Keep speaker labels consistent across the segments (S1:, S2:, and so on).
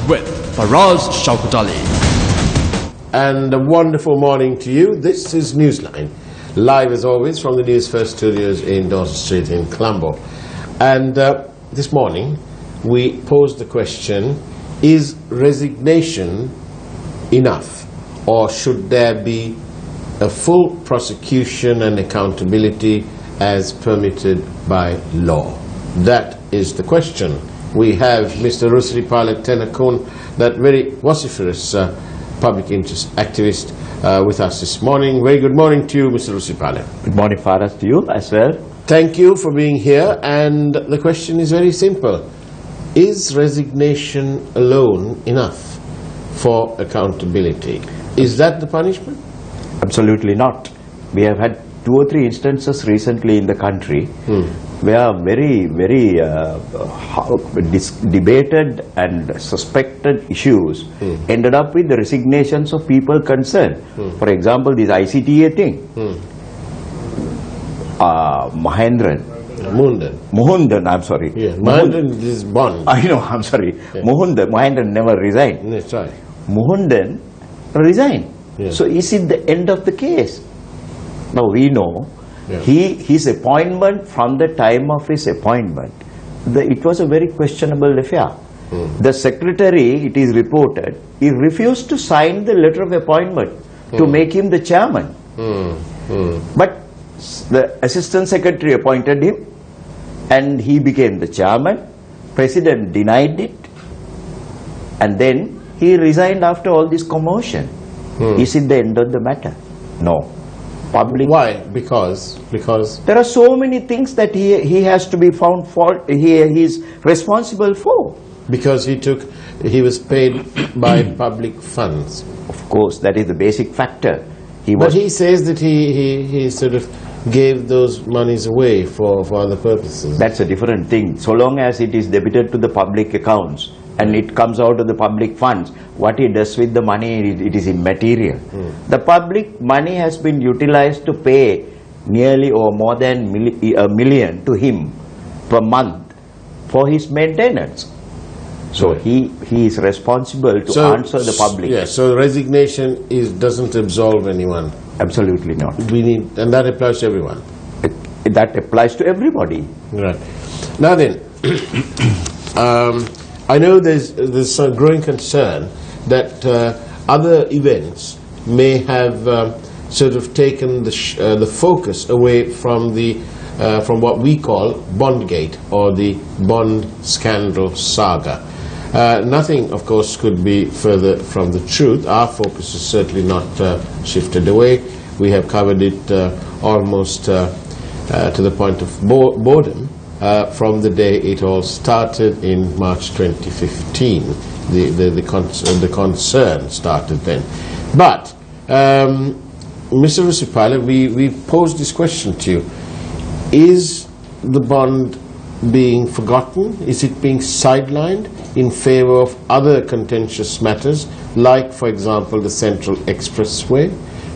S1: with Faraz Shaukat Ali.
S2: And a wonderful morning to you. This is Newsline, live as always from the Newsfirst studios in Dawson Street in Colombo. And this morning we posed the question, is resignation enough, or should there be a full prosecution and accountability as permitted by law? That is the question. We have Mr. Rusripala Tenakun, that very vociferous public interest activist, with us this morning. Very good morning to you, Mr. Rusripala.
S3: Good morning, Faraz, to you as well.
S2: Thank you for being here, and the question is very simple. Is resignation alone enough for accountability? Is that the punishment? Absolutely not.
S3: We have had 2 or 3 instances recently in the country where very, very debated and suspected issues ended up with the resignations of people concerned. For example, this ICTA thing. Mohandan, I'm sorry.
S2: Yeah, Mohandan is Bond.
S3: I know, I'm sorry. Yeah. Mohandan never resigned.
S2: That's right.
S3: Mohandan resigned. Yeah. So is it the end of the case? Now we know his appointment, from the time of his appointment, it was a very questionable affair. The secretary, it is reported, he refused to sign the letter of appointment to make him the chairman. But the assistant secretary appointed him and he became the chairman. President denied it and then he resigned after all this commotion. Is it the end of the matter? No. Public.
S2: Why? Because
S3: there are so many things that he has to be found fault. He is responsible for.
S2: Because he was paid by public funds.
S3: Of course, that is the basic factor.
S2: But he says that he sort of gave those monies away for other purposes.
S3: That's a different thing. So long as it is debited to the public accounts and it comes out of the public funds, what he does with the money, it is immaterial. The public money has been utilized to pay nearly or more than $1 million to him per month for his maintenance. So he is responsible to answer the public.
S2: Yes, so resignation doesn't absolve anyone.
S3: Absolutely not.
S2: And that applies to everyone.
S3: That applies to everybody.
S2: Right. Now then, I know there's a growing concern that other events may have sort of taken the focus away from from what we call Bondgate, or the Bond scandal saga. Nothing, of course, could be further from the truth. Our focus is certainly not shifted away. We have covered it almost to the point of boredom from the day it all started in March 2015. The concern started then. But, Mr. Rusripala, we posed this question to you. Is the Bond being forgotten? Is it being sidelined in favor of other contentious matters, like, for example, the Central Expressway,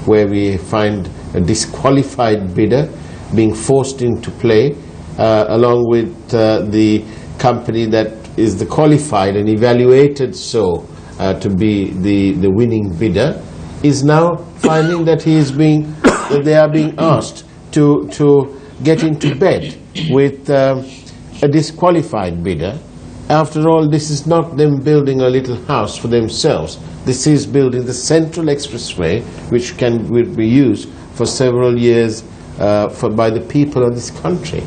S2: where we find a disqualified bidder being forced into play, along with the company that is the qualified and evaluated so to be the winning bidder, is now finding that they are being asked to get into bed with a disqualified bidder. After all, this is not them building a little house for themselves. This is building the Central Expressway, which will be used for several years by the people of this country.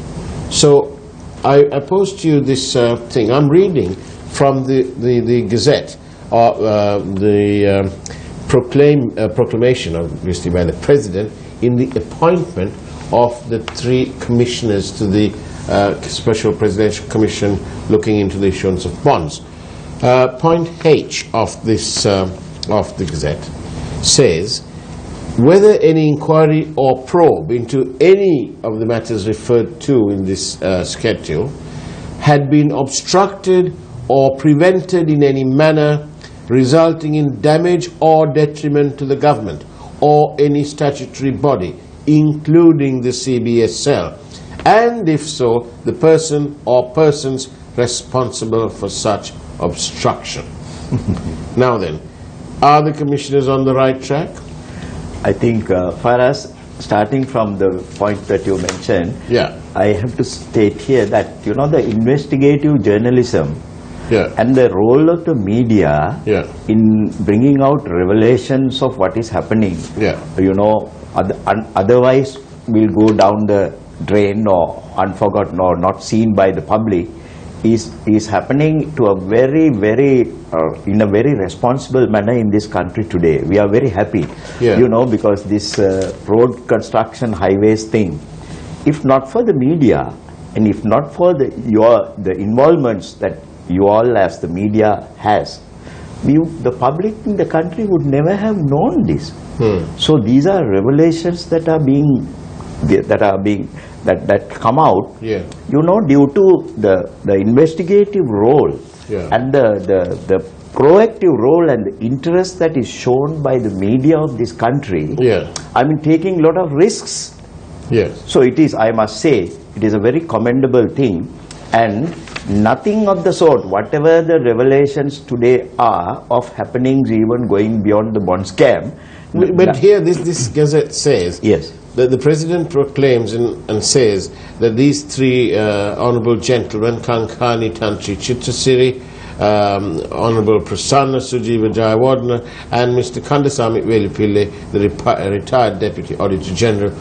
S2: So I posed to you this thing. I'm reading from the Gazette, the proclamation, obviously, by the President in the appointment of the 3 commissioners to the Special Presidential Commission looking into the issuance of bonds. Point H of this of the Gazette says, whether any inquiry or probe into any of the matters referred to in this schedule had been obstructed or prevented in any manner resulting in damage or detriment to the government or any statutory body, including the CBSL, and if so, the person or persons responsible for such obstruction. Now then, are the commissioners on the right track?
S3: I think for us, starting from the point that you mentioned,
S2: Yeah.
S3: I have to state here that, you know, the investigative journalism
S2: Yeah.
S3: and the role of the media
S2: Yeah.
S3: in bringing out revelations of what is happening,
S2: Yeah.
S3: you know, otherwise will go down the drain or unforgotten or not seen by the public, is happening to a very in a very responsible manner in this country today. We are very happy,
S2: Yeah.
S3: you know, because this road construction, highways thing, if not for the media and if not for the involvements that you all as the media has, the public in the country would never have known this. So these are revelations that come out,
S2: Yeah.
S3: you know, due to the investigative role,
S2: Yeah.
S3: and the proactive role and the interest that is shown by the media of this country.
S2: Yeah.
S3: I mean, taking a lot of risks.
S2: Yes.
S3: So it is, I must say, it is a very commendable thing, and nothing of the sort, whatever the revelations today are of happenings even going beyond the bond scam.
S2: But here this Gazette says
S3: Yes.
S2: that the President proclaims and says that these three honourable gentlemen, Kankani Tantri Chittasiri, Honourable Prasanna Sujiva Jayawardena and Mr. Kandasamy Velipille, the retired Deputy Auditor General,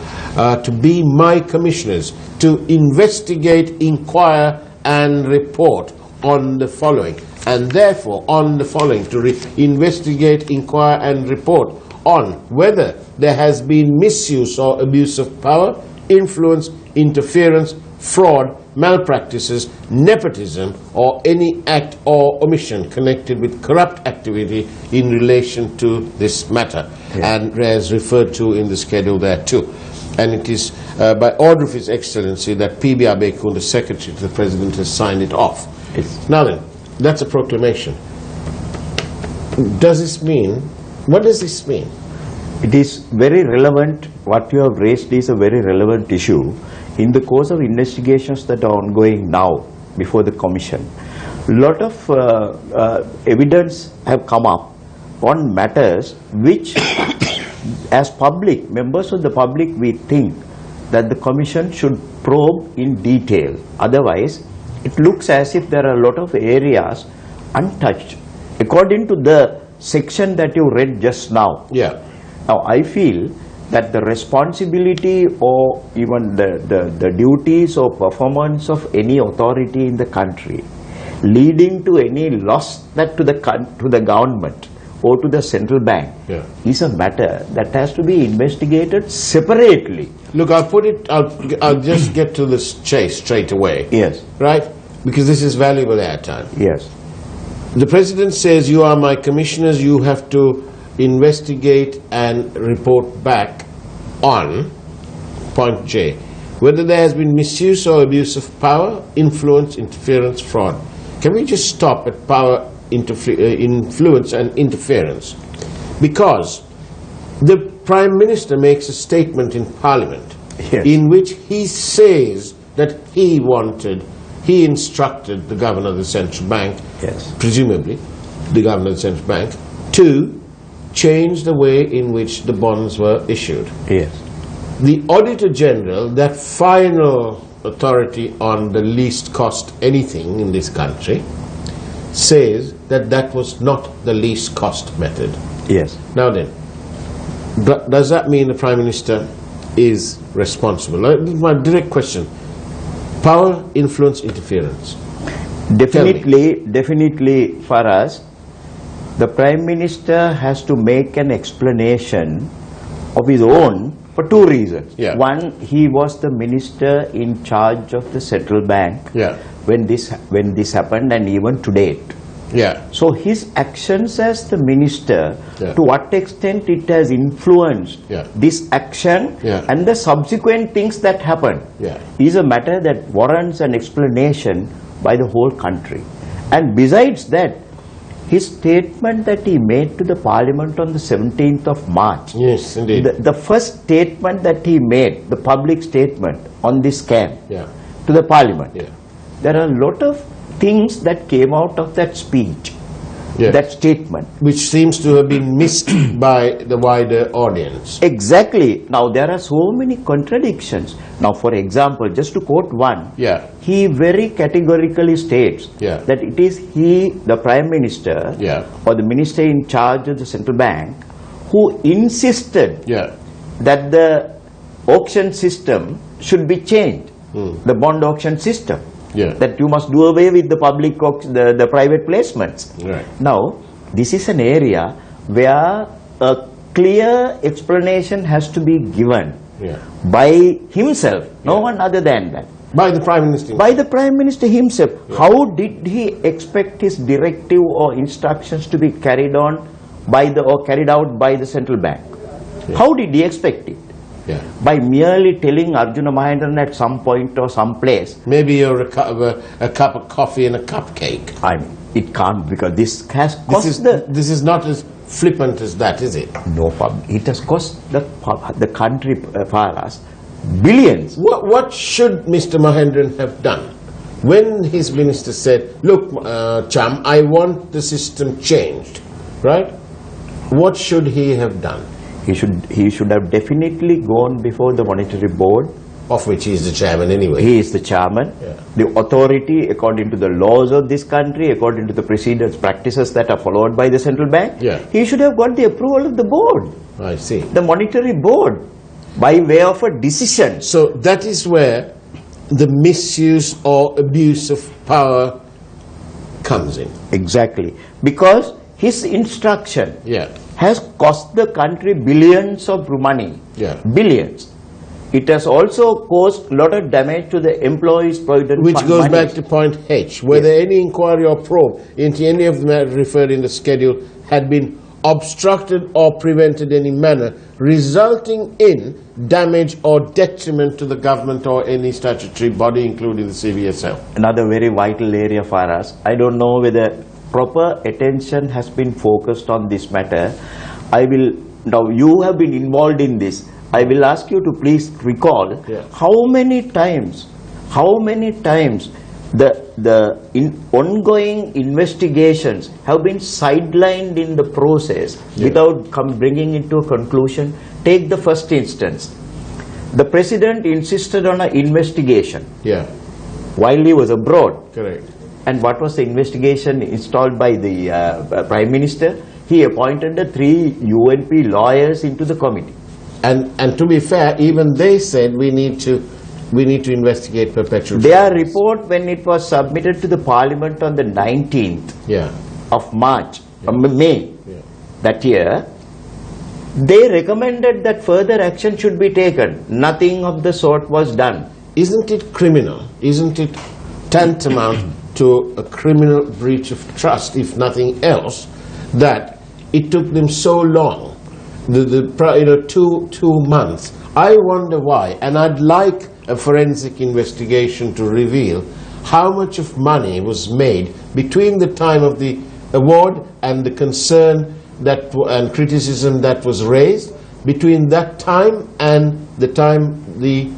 S2: to be my commissioners to investigate, inquire and report on the following. And therefore, on the following, to investigate, inquire and report on whether there has been misuse or abuse of power, influence, interference, fraud, malpractices, nepotism, or any act or omission connected with corrupt activity in relation to this matter, and as referred to in the schedule there too. And it is by order of His Excellency that P.B. Abekun, the Secretary to the President, has signed it off.
S3: Yes.
S2: Now then, that's a proclamation. Does this mean, what does this mean?
S3: It is very relevant. What you have raised is a very relevant issue. In the course of investigations that are ongoing now before the Commission, a lot of evidence have come up on matters which, as public, members of the public, we think that the Commission should probe in detail. Otherwise, it looks as if there are a lot of areas untouched. According to the section that you read just now,
S2: Yeah.
S3: now I feel that the responsibility or even the duties or performance of any authority in the country leading to any loss that to the government or to the central bank is a matter that has to be investigated separately.
S2: Look, I'll just get to this chase straight away.
S3: Yes.
S2: Right? Because this is valuable airtime.
S3: Yes.
S2: The President says, you are my commissioners, you have to investigate and report back on point J, whether there has been misuse or abuse of power, influence, interference, fraud. Can we just stop at power, influence and interference? Because the Prime Minister makes a statement in Parliament in which he says that he instructed the Governor of the Central Bank, presumably the Governor of the Central Bank, to change the way in which the bonds were issued.
S3: Yes.
S2: The Auditor General, that final authority on the least cost anything in this country, says that that was not the least cost method.
S3: Yes.
S2: Now then, does that mean the Prime Minister is responsible? My direct question. Power, influence, interference.
S3: Definitely for us, the Prime Minister has to make an explanation of his own for two reasons. One, he was the minister in charge of the central bank when this happened, and even to date. So his actions as the minister, to what extent it has influenced this action and the subsequent things that happened, is a matter that warrants an explanation by the whole country. And besides that, his statement that he made to the Parliament on the 17th of March,
S2: yes, indeed,
S3: the first statement that he made, the public statement on this scam to the Parliament, there are a lot of things that came out of that speech that statement.
S2: Which seems to have been missed by the wider audience.
S3: Exactly. Now there are so many contradictions. Now for example, just to quote one, he very categorically states that it is he, the Prime Minister, or the Minister in charge of the central bank, who insisted that the auction system should be changed, the bond auction system. That you must do away with the public, the private placements. Now, this is an area where a clear explanation has to be given by himself, no one other than that.
S2: By the Prime Minister?
S3: By the Prime Minister himself. How did he expect his directive or instructions to be carried on by or carried out by the central bank? How did he expect it? By merely telling Arjuna Mahendran at some point or some place,
S2: maybe you're a cup of coffee and a cupcake.
S3: It can't, because this has cost
S2: this is not as flippant as that, is it?
S3: No, it has cost the country, Faras, billions.
S2: What should Mr. Mahendran have done when his minister said, look, Cham, I want the system changed, right? What should he have done?
S3: He should have definitely gone before the monetary board,
S2: of which he is the chairman anyway.
S3: He is the chairman. The authority, according to the laws of this country, according to the precedence practices that are followed by the central bank, he should have got the approval of the board.
S2: I see.
S3: The monetary board, by way of a decision.
S2: So that is where the misuse or abuse of power comes in.
S3: Exactly. Because his instruction has cost the country billions of money. Billions. It has also caused a lot of damage to the employees' provident
S2: Which
S3: fund
S2: goes
S3: money.
S2: back to point H, whether any inquiry or probe into any of the matters referred in the schedule had been obstructed or prevented in any manner, resulting in damage or detriment to the government or any statutory body, including the CVSL.
S3: Another very vital area for us. I don't know whether proper attention has been focused on this matter. Now you have been involved in this. I will ask you to please recall how many times the ongoing investigations have been sidelined in the process without bringing it to a conclusion. Take the first instance. The President insisted on an investigation while he was abroad.
S2: Correct.
S3: And what was the investigation installed by the Prime Minister? He appointed the 3 UNP lawyers into the committee.
S2: And to be fair, even they said we need to investigate perpetual.
S3: Their report, when it was submitted to the Parliament on the 19th of May that year, they recommended that further action should be taken. Nothing of the sort was done.
S2: Isn't it criminal? Isn't it tantamount to a criminal breach of trust, if nothing else, that it took them so long? 2 months. I wonder why, and I'd like a forensic investigation to reveal how much of money was made between the time of the award and the concern and criticism that was raised, between that time and the time the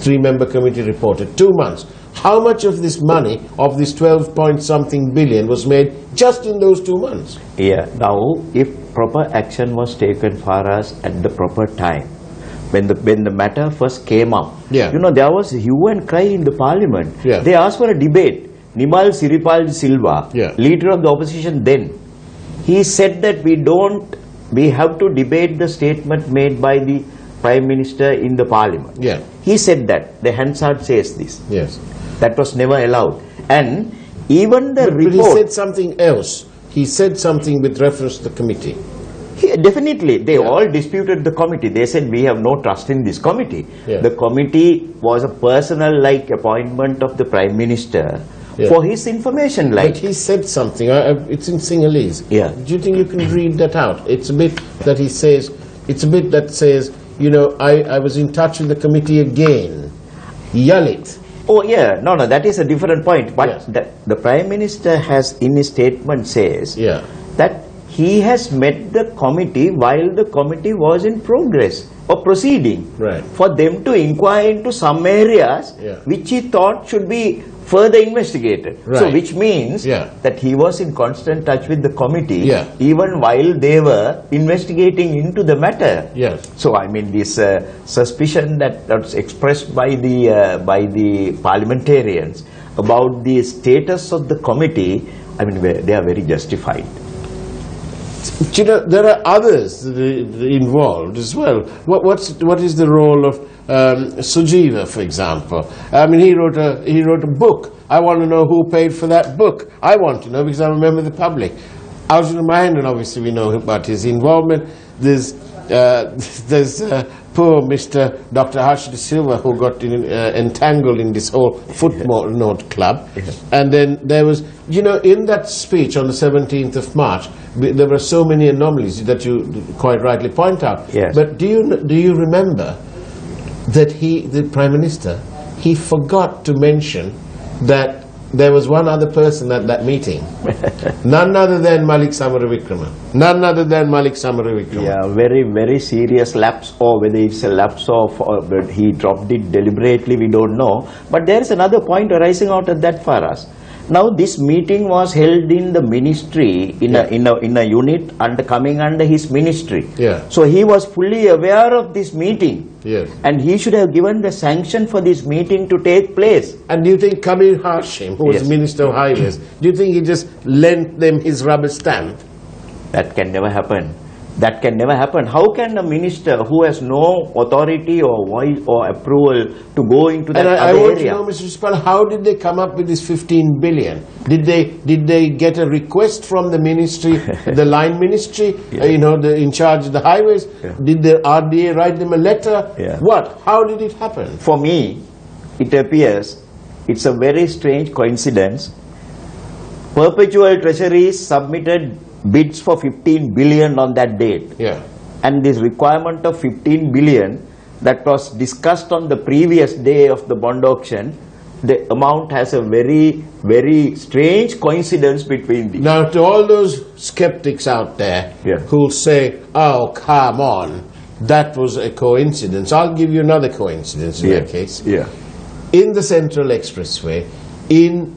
S2: 3-member committee reported. 2 months. How much of this money, of this 12-point-something billion, was made just in those 2 months?
S3: Now, if proper action was taken for us at the proper time, when the matter first came up, there was a hue and cry in the Parliament. They asked for a debate. Nimal Siripal Silva, leader of the opposition then, he said that we have to debate the statement made by the Prime Minister in the Parliament. He said that. The Hansard says this. That was never allowed. And even the report...
S2: But he said something else. He said something with reference to the committee.
S3: Definitely. They all disputed the committee. They said, we have no trust in this committee. The committee was a personal-like appointment of the Prime Minister for his information.
S2: But he said something. It's in Sinhalese. Do you think you can read that out? It's a bit that he says, I was in touch with the committee again. Yalit.
S3: Oh no, that is a different point. But the Prime Minister has, in his statement, says that he has met the committee while the committee was in progress. or proceeding
S2: Right.
S3: for them to inquire into some areas which he thought should be further investigated. So
S2: Right.
S3: which means that he was in constant touch with the committee even while they were investigating into the matter.
S2: Yes.
S3: So I mean this suspicion that's expressed by the parliamentarians about the status of the committee, I mean they are very justified.
S2: You know, there are others that are involved as well. What is the role of Sujiva, for example? I mean, he wrote a book. I want to know who paid for that book. I want to know because I'm a member of the public. Arjun Mahendan, obviously, we know about his involvement. There's poor Mr. Dr. Harsh De Silva who got entangled in this whole footnote club. And then there was, you know, in that speech on the 17th of March, there were so many anomalies that you quite rightly point out.
S3: Yes.
S2: But do you remember that the Prime Minister, he forgot to mention that there was one other person at that meeting, none other than Malik Samaravikrama. None other than Malik Samaravikrama.
S3: Yeah, very, very serious lapse, or whether it's a lapse of, or but he dropped it deliberately, we don't know. But there is another point arising out of that for us. Now this meeting was held in the ministry, in a unit coming under his ministry.
S2: Yeah.
S3: So he was fully aware of this meeting.
S2: Yes.
S3: And he should have given the sanction for this meeting to take place.
S2: And do you think Kabir Hashim, who was Minister of Highways, do you think he just lent them his rubber stamp?
S3: That can never happen. That can never happen. How can a minister who has no authority or voice or approval to go into that
S2: I
S3: other
S2: want
S3: area?
S2: to know, Mr. Spal, how did they come up with this 15 billion? Did they get a request from the ministry, the line ministry, you know, in charge of the highways? Did the RDA write them a letter? What? How did it happen?
S3: For me, it appears it's a very strange coincidence. Perpetual Treasuries submitted bids for 15 billion on that date.
S2: Yeah.
S3: And this requirement of 15 billion that was discussed on the previous day of the bond auction, the amount has a very, very strange coincidence between these.
S2: Now, to all those skeptics out there who'll say, oh, come on, that was a coincidence, I'll give you another coincidence in that case. In the Central Expressway, in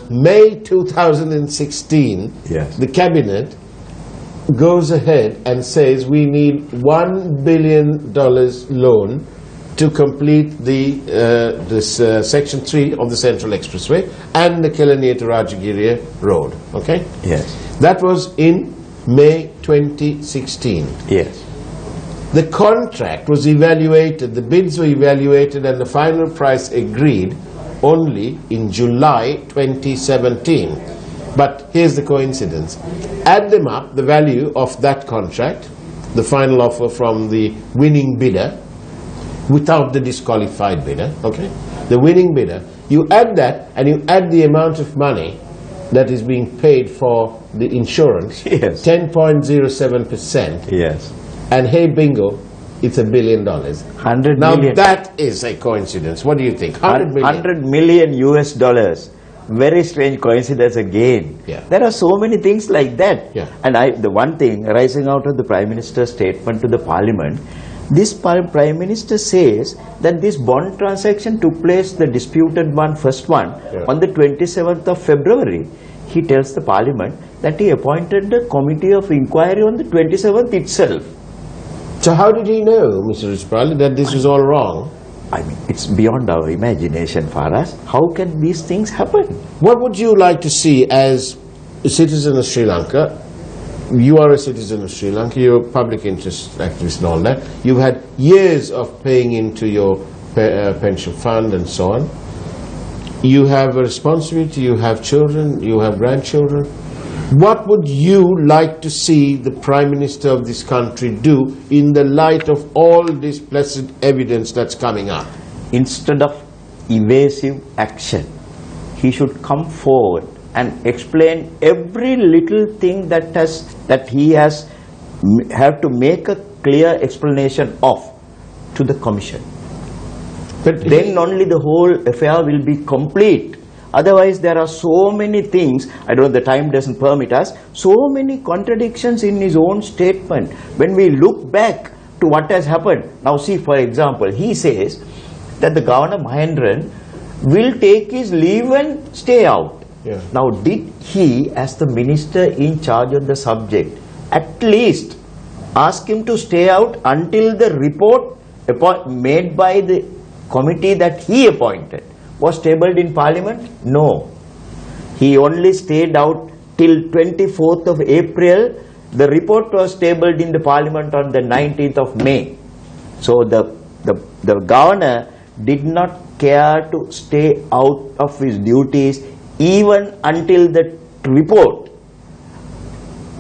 S2: May 2016, the Cabinet goes ahead and says we need $1 billion loan to complete this Section 3 of the Central Expressway and the Kelaniya to Rajagiriya Road. Okay?
S3: Yes.
S2: That was in May 2016.
S3: Yes.
S2: The contract was evaluated, the bids were evaluated, and the final price agreed only in July 2017. But here's the coincidence. Add them up, the value of that contract, the final offer from the winning bidder, without the disqualified bidder, okay? The winning bidder, you add that and you add the amount of money that is being paid for the insurance, 10.07%.
S3: Yes.
S2: And hey bingo, it's $1 billion.
S3: 100
S2: now
S3: million.
S2: That is a coincidence. What do you think? 100 million.
S3: 100 million US dollars. Very strange coincidence again. There are so many things like that. And the one thing arising out of the Prime Minister's statement to the Parliament, this Prime Minister says that this bond transaction took place, the disputed one, first one, on the 27th of February. He tells the Parliament that he appointed a committee of inquiry on the 27th itself.
S2: So how did he know, Mr. Rispal, that this was all wrong?
S3: I mean, it's beyond our imagination for us. How can these things happen?
S2: What would you like to see as a citizen of Sri Lanka? You are a citizen of Sri Lanka, you're a public interest activist and all that. You've had years of paying into your pension fund and so on. You have a responsibility, you have children, you have grandchildren. What would you like to see the Prime Minister of this country do in the light of all this blessed evidence that's coming up?
S3: Instead of evasive action, he should come forward and explain every little thing that he has have to make a clear explanation of to the Commission. But then only the whole affair will be complete. Otherwise, there are so many things, I don't know, the time doesn't permit us, so many contradictions in his own statement. When we look back to what has happened. Now see, for example, he says that the Governor Mahendran will take his leave and stay out.
S2: Yeah.
S3: Now did he, as the minister in charge of the subject, at least ask him to stay out until the report made by the committee that he appointed was tabled in Parliament? No. He only stayed out till 24th of April. The report was tabled in the Parliament on the 19th of May. So the governor did not care to stay out of his duties even until the report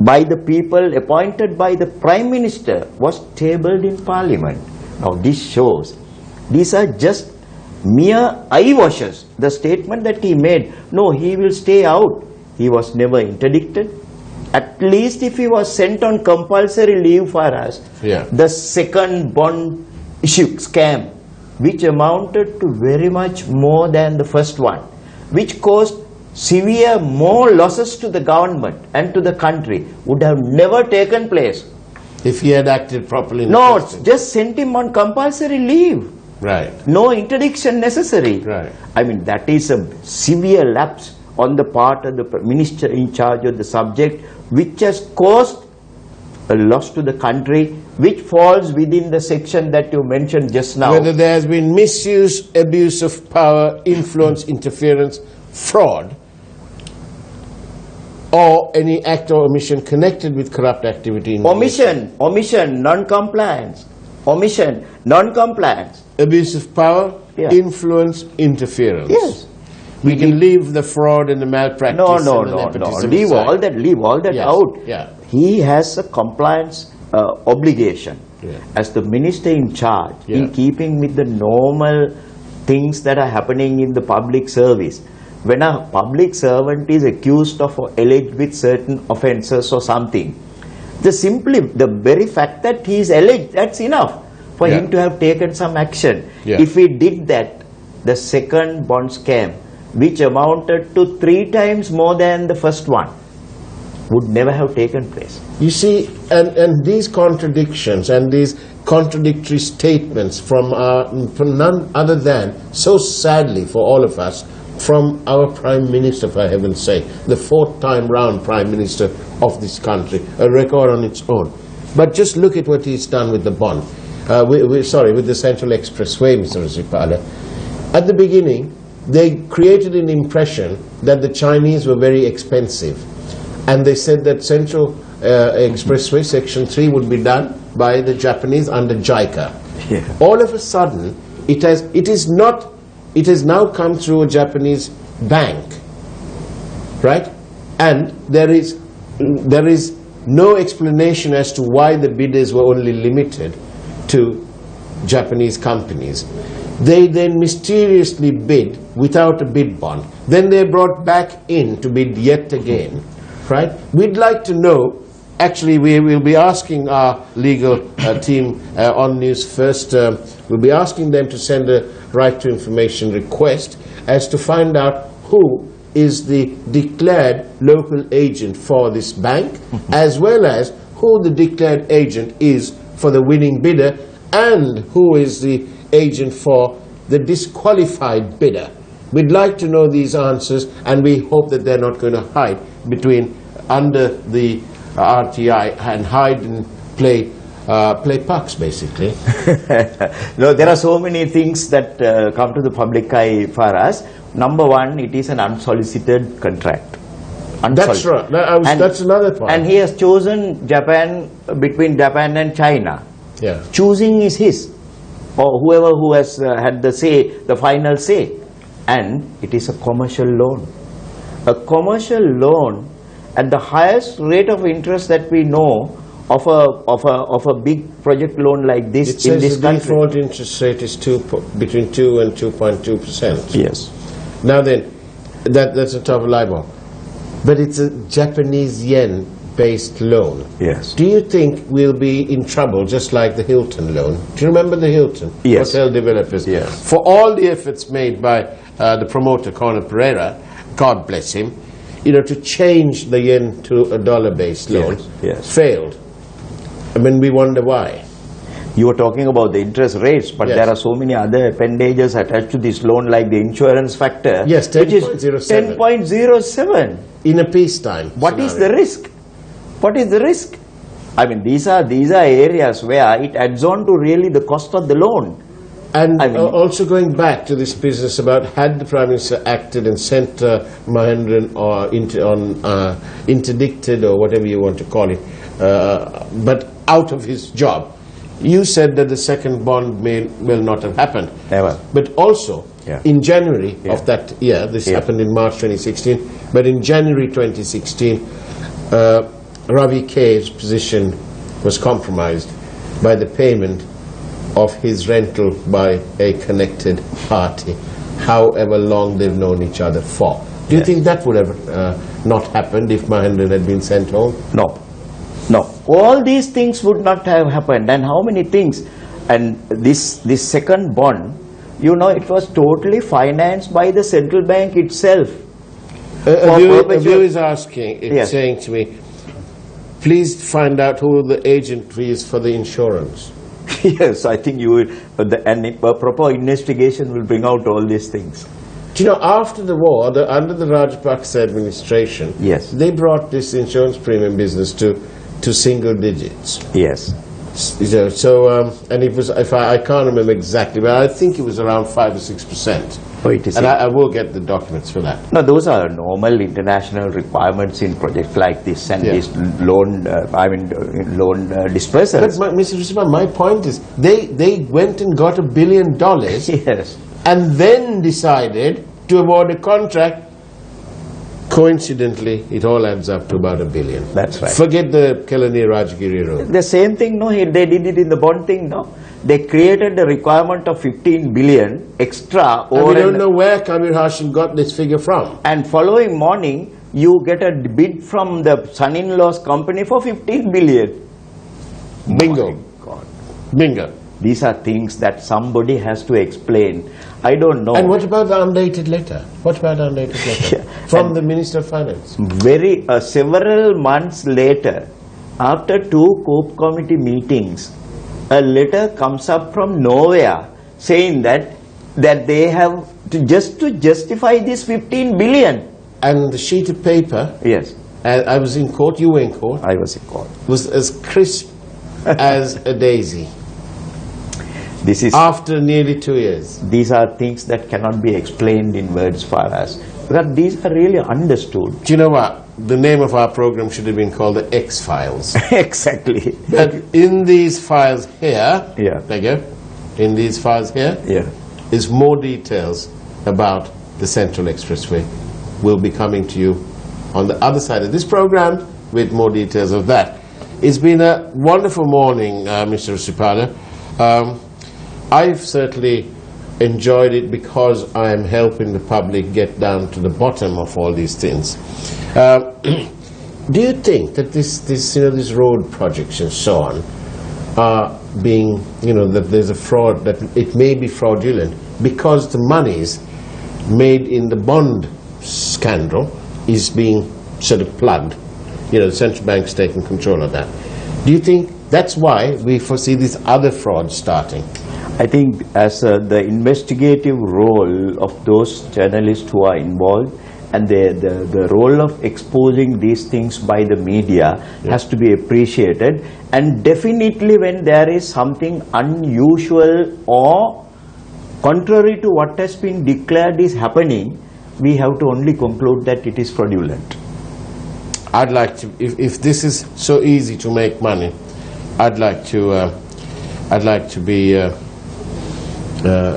S3: by the people appointed by the Prime Minister was tabled in Parliament. Now this shows, these are just mere eyewashes. The statement that he made, no, he will stay out, he was never interdicted. At least if he was sent on compulsory leave for us, the second bond issue scam, which amounted to very much more than the first one, which caused severe more losses to the government and to the country, would have never taken place
S2: if he had acted properly.
S3: No, just sent him on compulsory leave.
S2: Right.
S3: No interdiction necessary.
S2: Right.
S3: I mean, that is a severe lapse on the part of the minister in charge of the subject, which has caused a loss to the country, which falls within the section that you mentioned just now.
S2: Whether there has been misuse, abuse of power, influence, interference, fraud, or any act or omission connected with corrupt activity.
S3: Omission, non-compliance. Omission, non-compliance.
S2: Abuse of power, influence, interference.
S3: Yes.
S2: We can leave the fraud and the malpractice.
S3: No. Leave
S2: aside.
S3: all that out.
S2: Yeah.
S3: He has a compliance obligation as the minister in charge in keeping with the normal things that are happening in the public service. When a public servant is accused of or alleged with certain offences or something, the very fact that he is alleged, that's enough for him to have taken some action. If he did that, the second bond scam, which amounted to 3 times more than the first one, would never have taken place.
S2: You see, and these contradictions and these contradictory statements from none other than, so sadly for all of us, from our Prime Minister, for heaven's sake, the 4th time round Prime Minister of this country, a record on its own. But just look at what he's done with the bond, with the Central Expressway, Mr. Rajipala. At the beginning, they created an impression that the Chinese were very expensive. And they said that Central Expressway Section 3 would be done by the Japanese under JICA. All of a sudden, it has now come through a Japanese bank, right? And there is no explanation as to why the bidders were only limited to Japanese companies. They then mysteriously bid without a bid bond. Then they brought back in to bid yet again, right? We'd like to know. Actually, we will be asking our legal team on Newsfirst, we'll be asking them to send a right to information request as to find out who is the declared local agent for this bank, as well as who the declared agent is for the winning bidder, and who is the agent for the disqualified bidder. We'd like to know these answers, and we hope that they're not going to hide under the RTI and hide and play pucks, basically.
S3: No, there are so many things that come to the public eye for us. Number one, it is an unsolicited contract.
S2: That's right. That's another point.
S3: And he has chosen Japan, between Japan and China.
S2: Yeah.
S3: Choosing is his, or whoever who has had the final say. And it is a commercial loan. A commercial loan at the highest rate of interest that we know of a big project loan like this in this country.
S2: The default interest rate is between 2 and 2.2%.
S3: Yes.
S2: Now then, that's a top of LIBOR. But it's a Japanese yen based loan.
S3: Yes.
S2: Do you think we'll be in trouble just like the Hilton loan? Do you remember the Hilton?
S3: Yes.
S2: Hotel developers?
S3: Yes.
S2: For all the efforts made by the promoter, Conor Pereira, God bless him, to change the yen to a dollar-based loan,
S3: Yes.
S2: failed. I mean, we wonder why.
S3: You were talking about the interest rates, but
S2: Yes.
S3: there are so many other appendages attached to this loan, like the insurance factor.
S2: Yes,
S3: which is
S2: 10.07.
S3: 10.07.
S2: In a peacetime
S3: What is the
S2: scenario.
S3: risk? What is the risk? I mean, these are areas where it adds on to really the cost of the loan.
S2: And
S3: I mean-
S2: also going back to this business about had the Prime Minister acted and sent Mahendran interdicted or whatever you want to call it, but out of his job, you said that the second bond will not have happened.
S3: Never.
S2: But also,
S3: Yeah.
S2: in January
S3: Yeah.
S2: of that year, this
S3: Yeah.
S2: happened in March 2016, but in January 2016, Ravi K's position was compromised by the payment of his rental by a connected party, however long they've known each other for. Do you
S3: Yes.
S2: think that would have not happened if Mahendran had been sent home?
S3: No. No. All these things would not have happened. And how many things? And this second bond, you know, it was totally financed by the central bank itself.
S2: A
S3: perpetual-
S2: viewer is asking,
S3: Yes.
S2: saying to me, please find out who the agent is for the insurance.
S3: Yes, I think you will, a proper investigation will bring out all these things.
S2: Do you know, after the war, under the Rajapaksa administration,
S3: Yes.
S2: they brought this insurance premium business to single digits.
S3: Yes.
S2: And it was, I can't remember exactly, but I think it was around 5 or 6%.
S3: Oh, it is.
S2: And I will get the documents for that.
S3: No, those are normal international requirements in projects like this and
S2: Yeah.
S3: this loan, loan dispersals.
S2: But Mr. Risma, my point is, they went and got $1 billion
S3: Yes.
S2: and then decided to award a contract. Coincidentally, it all adds up to about $1 billion.
S3: That's right.
S2: Forget the Kelani Rajgiri road.
S3: The same thing, no, they did it in the bond thing, no. They created the requirement of 15 billion extra
S2: And
S3: over
S2: we don't know where Kamir Hashim got this figure from.
S3: and following morning you get a bid from the son-in-law's company for 15 billion.
S2: Bingo.
S3: My God.
S2: Bingo.
S3: These are things that somebody has to explain. I don't know.
S2: And what about the undated letter? What about the undated letter?
S3: Yeah.
S2: From the Minister of Finance?
S3: Several months later, after 2 COPE committee meetings, a letter comes up from nowhere saying that they have to justify this 15 billion.
S2: And the sheet of paper,
S3: Yes,
S2: I was in court, you were in court,
S3: I was in court.
S2: was as crisp as a daisy
S3: This is
S2: after nearly 2 years.
S3: these are things that cannot be explained in words for us, because these are really understood.
S2: Do you know what? The name of our program should have been called the X-Files.
S3: Exactly.
S2: And in these files here,
S3: Yeah.
S2: there you go, in these files here,
S3: Yeah.
S2: is more details about the Central Expressway. We'll be coming to you on the other side of this program with more details of that. It's been a wonderful morning, Mr. Sipala. I've certainly enjoyed it because I'm helping the public get down to the bottom of all these things. Do you think that these road projects and so on are being, that there's a fraud, that it may be fraudulent because the monies made in the bond scandal is being sort of plugged? The central bank's taking control of that. Do you think that's why we foresee these other frauds starting?
S3: I think as the investigative role of those journalists who are involved and the role of exposing these things by the media has to be appreciated, and definitely when there is something unusual or contrary to what has been declared is happening, we have to only conclude that it is fraudulent.
S2: I'd like to, if this is so easy to make money, I'd like to be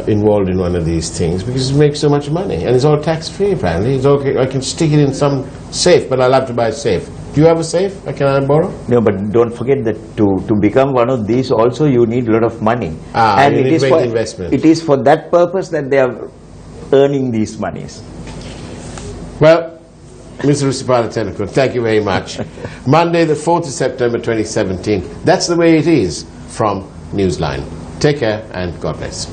S2: involved in one of these things because it makes so much money and it's all tax-free apparently. It's okay. I can stick it in some safe, but I'll have to buy a safe. Do you have a safe? Can I borrow?
S3: No, but don't forget that to become one of these also you need a lot of money.
S2: And you need great investment.
S3: It is for that purpose that they are earning these monies.
S2: Well, Mr. Rusipala Tenakun, thank you very much. Monday the 4th of September 2017. That's the way it is from Newsline. Take care and God bless.